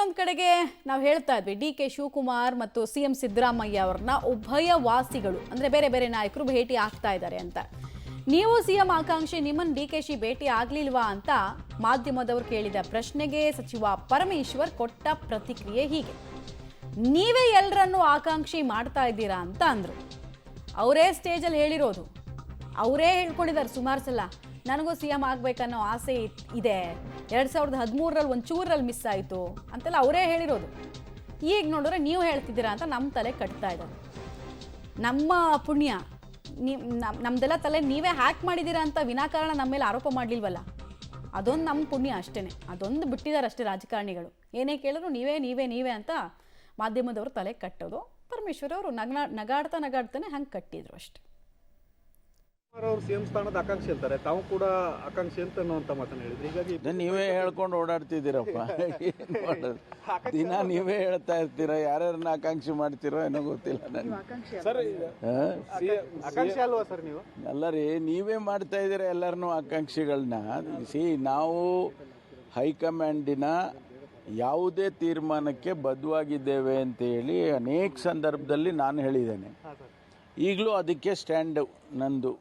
ಇನ್ನೊಂದು ಕಡೆಗೆ ನಾವು ಹೇಳ್ತಾ ಇದ್ವಿ ಡಿ ಕೆ ಶಿವಕುಮಾರ್ ಮತ್ತು ಸಿಎಂ ಸಿದ್ದರಾಮಯ್ಯ ಅವರನ್ನ ಉಭಯವಾಸಿಗಳು ಅಂದರೆ ಬೇರೆ ಬೇರೆ ನಾಯಕರು ಭೇಟಿ ಆಗ್ತಾ ಇದ್ದಾರೆ ಅಂತ. ನೀವು ಸಿಎಂ ಆಕಾಂಕ್ಷಿ, ನಿಮ್ಮನ್ನು ಡಿ ಕೆ ಶಿ ಭೇಟಿ ಆಗ್ಲಿಲ್ವಾ ಅಂತ ಮಾಧ್ಯಮದವರು ಕೇಳಿದ ಪ್ರಶ್ನೆಗೆ ಸಚಿವ ಪರಮೇಶ್ವರ್ ಕೊಟ್ಟ ಪ್ರತಿಕ್ರಿಯೆ ಹೀಗೆ: ನೀವೇ ಎಲ್ಲರನ್ನೂ ಆಕಾಂಕ್ಷಿ ಮಾಡ್ತಾ ಇದ್ದೀರಾ ಅಂತ ಅಂದರು. ಅವರೇ ಸ್ಟೇಜಲ್ಲಿ ಹೇಳಿರೋದು, ಅವರೇ ಹೇಳ್ಕೊಂಡಿದ್ದಾರೆ ಸುಮಾರು ಸಲ, ನನಗೂ ಸಿ ಎಂ ಆಗಬೇಕನ್ನೋ ಆಸೆ ಇದೆ, 2013ರಲ್ಲಿ ಒಂಚೂರಲ್ಲಿ ಮಿಸ್ ಆಯಿತು ಅಂತೆಲ್ಲ ಅವರೇ ಹೇಳಿರೋದು. ಈಗ ನೋಡಿದ್ರೆ ನೀವು ಹೇಳ್ತಿದ್ದೀರಾ ಅಂತ ನಮ್ಮ ತಲೆ ಕಟ್ತಾ ಇದ್ದಾರೆ. ನಮ್ಮ ಪುಣ್ಯ, ನಮ್ದೆಲ್ಲ ತಲೆ ನೀವೇ ಹ್ಯಾಕ್ ಮಾಡಿದ್ದೀರಾ ಅಂತ ವಿನಾಕಾರಣ ನಮ್ಮ ಮೇಲೆ ಆರೋಪ ಮಾಡಲಿಲ್ವಲ್ಲ, ಅದೊಂದು ನಮ್ಮ ಪುಣ್ಯ ಅಷ್ಟೇ. ಅದೊಂದು ಬಿಟ್ಟಿದ್ದಾರೆ ಅಷ್ಟೇ ರಾಜಕಾರಣಿಗಳು. ಏನೇ ಕೇಳಿದ್ರು ನೀವೇ ನೀವೇ ನೀವೇ ಅಂತ ಮಾಧ್ಯಮದವರು ತಲೆ ಕಟ್ಟೋದು. ಪರಮೇಶ್ವರ್ ಅವರು ನಗಾಡ್ತಾನೆ ಹಂಗೆ ಕಟ್ಟಿದ್ರು ಅಷ್ಟೇ. ಅವರು ಸಿಎಂ ಸ್ಥಾನದ ಆಕಾಂಕ್ಷಿ ಅಂತಾರೆ, ತಾವು ಕೂಡ ಆಕಾಂಕ್ಷಿ ಅಂತ ಅನ್ನುವಂಥ ಮಾತನ್ನು ಹೇಳಿದ್ರು. ಹೀಗಾಗಿ ನೀವೇ ಹೇಳ್ಕೊಂಡು ಓಡಾಡ್ತಿದ್ದೀರಪ್ಪ. ದಿನ ನೀವೇ ಹೇಳ್ತಾ ಇರ್ತೀರ, ಯಾರ್ಯಾರನ್ನ ಆಕಾಂಕ್ಷಿ ಮಾಡ್ತೀರೋ ಏನೋ ಗೊತ್ತಿಲ್ಲ ನನಗೆ. ಸರ್, ಆಕಾಂಕ್ಷಿ ಅಲ್ವಾ ಸರ್ ನೀವು? ಅಲ್ಲ ರೀ, ನೀವೇ ಮಾಡ್ತಾ ಇದ್ದೀರ ಎಲ್ಲರನ್ನೂ ಆಕಾಂಕ್ಷಿಗಳನ್ನ. ನಾವು ಹೈಕಮಾಂಡಿನ ಯಾವುದೇ ತೀರ್ಮಾನಕ್ಕೆ ಬದ್ಧವಾಗಿದ್ದೇವೆ ಅಂತೇಳಿ ಅನೇಕ ಸಂದರ್ಭದಲ್ಲಿ ನಾನು ಹೇಳಿದ್ದೇನೆ. ಈಗಲೂ ಅದಕ್ಕೆ ಸ್ಟ್ಯಾಂಡ್ ನಂದು.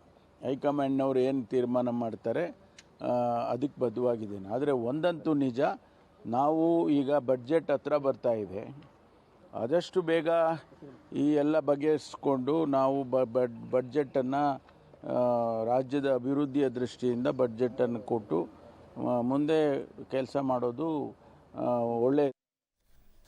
ಹೈಕಮಾಂಡ್ನವ್ರು ಏನು ತೀರ್ಮಾನ ಮಾಡ್ತಾರೆ ಅದಕ್ಕೆ ಬದ್ಧವಾಗಿದ್ದೇನೆ. ಆದರೆ ಒಂದಂತೂ ನಿಜ, ನಾವು ಈಗ ಬಡ್ಜೆಟ್ ಹತ್ರ ಬರ್ತಾ ಇದೆ, ಆದಷ್ಟು ಬೇಗ ಈ ಎಲ್ಲ ಬಗೆಹರಿಸ್ಕೊಂಡು ನಾವು ಬಡ್ಜೆಟನ್ನು ರಾಜ್ಯದ ಅಭಿವೃದ್ಧಿಯ ದೃಷ್ಟಿಯಿಂದ ಬಡ್ಜೆಟನ್ನು ಕೊಟ್ಟು ಮುಂದೆ ಕೆಲಸ ಮಾಡೋದು ಒಳ್ಳೆಯ